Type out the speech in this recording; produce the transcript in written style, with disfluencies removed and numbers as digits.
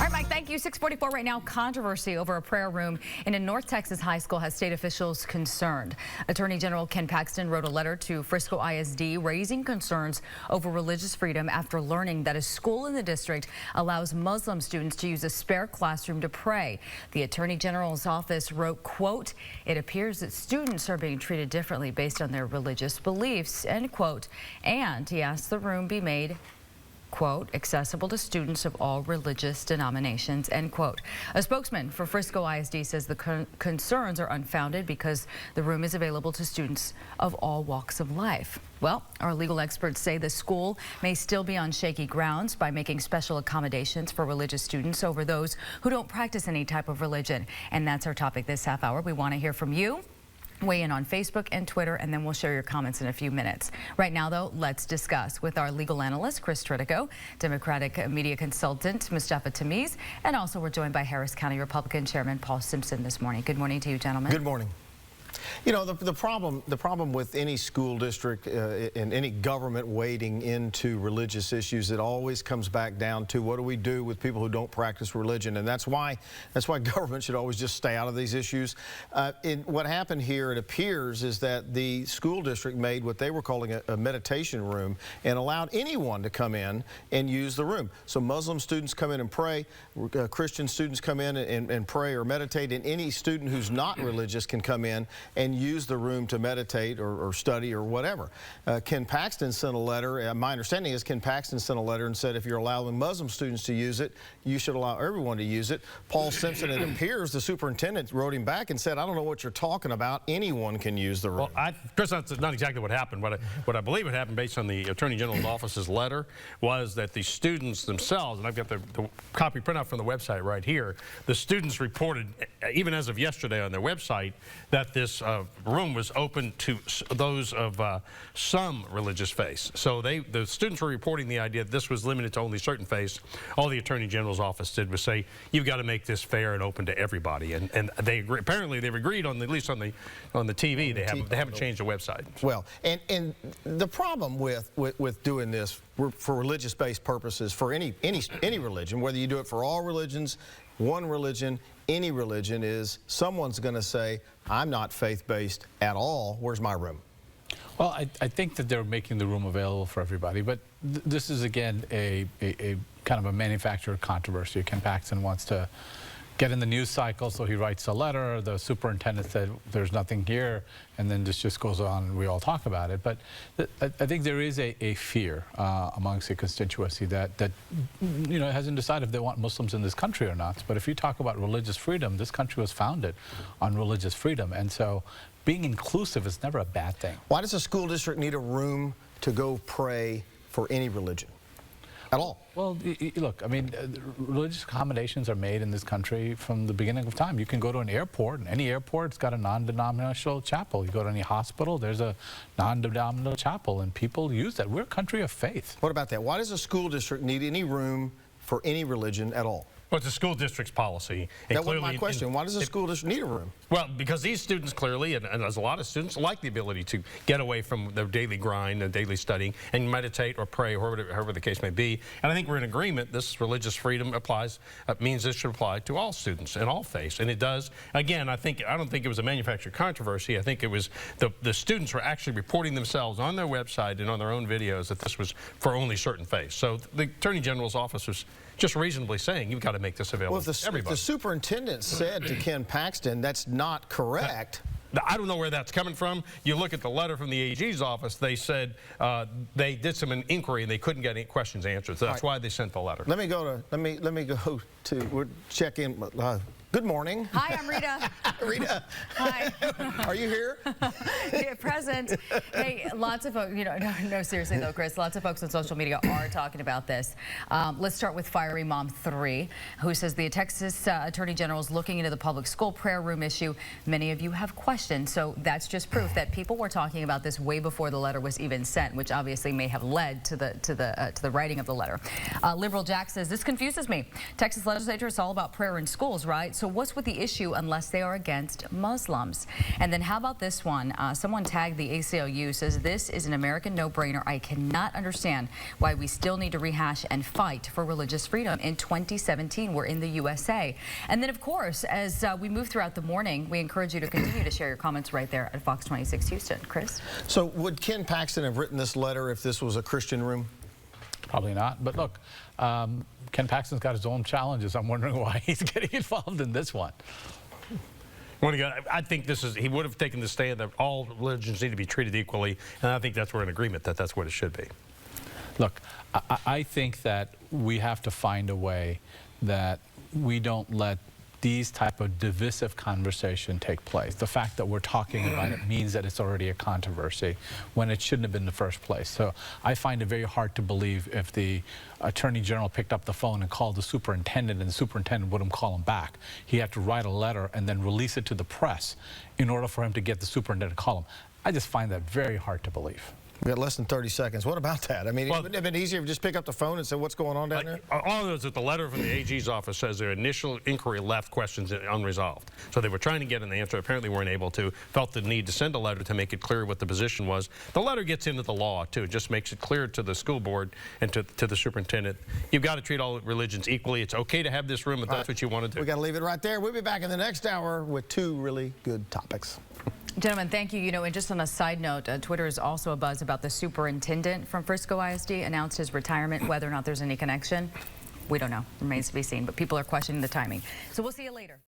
right, Mike, thank you. 6:44 right now. Controversy over a prayer room in a North Texas high school has state officials concerned. Attorney General Ken Paxton wrote a letter to Frisco ISD raising concerns over religious freedom after learning that a school in the district allows Muslim students to use a spare classroom to pray. The Attorney General's office wrote, quote, "It appears that students are being treated differently based on their religious beliefs," end quote. And he asked the room be made, quote, "accessible to students of all religious denominations," end quote. A spokesman for Frisco ISD says the concerns are unfounded because the room is available to students of all walks of life. Well, our legal experts say the school may still be on shaky grounds by making special accommodations for religious students over those who don't practice any type of religion. And that's our topic this half hour. We want to hear from you. Weigh in on Facebook and Twitter, and then we'll share your comments in a few minutes. Right now, though, let's discuss with our legal analyst, Chris Tritico, Democratic media consultant, Mustafa Tamiz, and also we're joined by Harris County Republican Chairman Paul Simpson this morning. Good morning to you, gentlemen. Good morning. You know, the problem with any school district and any government wading into religious issues, it always comes back down to what do we do with people who don't practice religion, and that's why government should always just stay out of these issues. What happened here, it appears, is that the school district made what they were calling a meditation room and allowed anyone to come in and use the room. So Muslim students come in and pray, Christian students come in and pray or meditate, and any student who's not religious can come in and use the room to meditate or study or whatever. Ken Paxton sent a letter. My understanding is Ken Paxton sent a letter and said if you're allowing Muslim students to use it, you should allow everyone to use it. Paul Simpson, it appears, the superintendent wrote him back and said, I don't know what you're talking about. Anyone can use the room. Well, Chris, that's not exactly what happened. What I believe what happened based on the Attorney General's office's letter was that the students themselves, and I've got the copy printout from the website right here, the students reported, even as of yesterday on their website, that this room was open to those of some religious faiths. So the students were reporting the idea that this was limited to only certain faiths. All the Attorney General's office did was say, you've got to make this fair and open to everybody. And they agree, apparently they've agreed on at least on the TV. They haven't changed the website. Well, and the problem with doing this for religious-based purposes for any religion, whether you do it for all religions, one religion, any religion, is someone's going to say, I'm not faith-based at all. Where's my room? Well, I think that they're making the room available for everybody, but this is, again, a kind of a manufactured controversy. Ken Paxton wants to get in the news cycle, so he writes a letter. The superintendent said there's nothing here, and then this just goes on and we all talk about it. But I think there is a fear amongst the constituency that you know, hasn't decided if they want Muslims in this country or not. But if you talk about religious freedom, this country was founded on religious freedom, and so being inclusive is never a bad thing. Why does a school district need a room to go pray for any religion at all? Well, look, I mean, religious accommodations are made in this country from the beginning of time. You can go to an airport, and any airport's got a non-denominational chapel. You go to any hospital, there's a non-denominational chapel, and people use that. We're a country of faith. What about that? Why does a school district need any room for any religion at all? Well, it's a school district's policy. That wasn't my question. Why does a school district need a room? Well, because these students clearly, and there's a lot of students, like the ability to get away from their daily grind and daily studying and meditate or pray, or however the case may be. And I think we're in agreement this religious freedom means this should apply to all students and all faiths. And it does. Again, I don't think it was a manufactured controversy. I think it was the students were actually reporting themselves on their website and on their own videos that this was for only certain faiths. So the Attorney General's office was just reasonably saying you've got to make this available to everybody. If the superintendent said to Ken Paxton that's not correct. I don't know where that's coming from. You look at the letter from the AG's office, they said they did some inquiry and they couldn't get any questions answered. So that's why they sent the letter. Let me go to check in. Good morning. Hi, I'm Rita. Rita. Hi. Are you here? Yeah, present. Hey, lots of folks, you know, no, seriously though, Chris, lots of folks on social media are talking about this. Let's start with Fiery Mom 3, who says the Texas Attorney General is looking into the public school prayer room issue. Many of you have questions, so that's just proof that people were talking about this way before the letter was even sent, which obviously may have led to the writing of the letter. Liberal Jack says this confuses me. Texas legislature is all about prayer in schools, right? So what's with the issue unless they are against Muslims? And then how about this one? Someone tagged the ACLU, says this is an American no-brainer. I cannot understand why we still need to rehash and fight for religious freedom in 2017. We're in the USA. And then, of course, as we move throughout the morning, we encourage you to continue to share your comments right there at Fox 26 Houston. Chris? So would Ken Paxton have written this letter if this was a Christian room? Probably not. But look, Ken Paxton's got his own challenges. I'm wondering why he's getting involved in this one. I think he would have taken the stand that all religions need to be treated equally, and I think that's we're in agreement that that's what it should be. Look, I think that we have to find a way that we don't let these type of divisive conversation take place. The fact that we're talking about it means that it's already a controversy when it shouldn't have been in the first place. So I find it very hard to believe if the Attorney General picked up the phone and called the superintendent and the superintendent wouldn't call him back. He had to write a letter and then release it to the press in order for him to get the superintendent to call him. I just find that very hard to believe. We got less than 30 seconds. What about that? I mean, wouldn't it have been easier to just pick up the phone and say, what's going on down there? All of those that the letter from the AG's office says their initial inquiry left questions unresolved. So they were trying to get an answer, apparently weren't able to, felt the need to send a letter to make it clear what the position was. The letter gets into the law, too. It just makes it clear to the school board and to the superintendent, you've got to treat all religions equally. It's okay to have this room if that's what you want to do. We got to leave it right there. We'll be back in the next hour with two really good topics. Gentlemen, thank you. You know, and just on a side note, Twitter is also abuzz about the superintendent from Frisco ISD announced his retirement. Whether or not there's any connection, we don't know. Remains to be seen. But people are questioning the timing. So we'll see you later.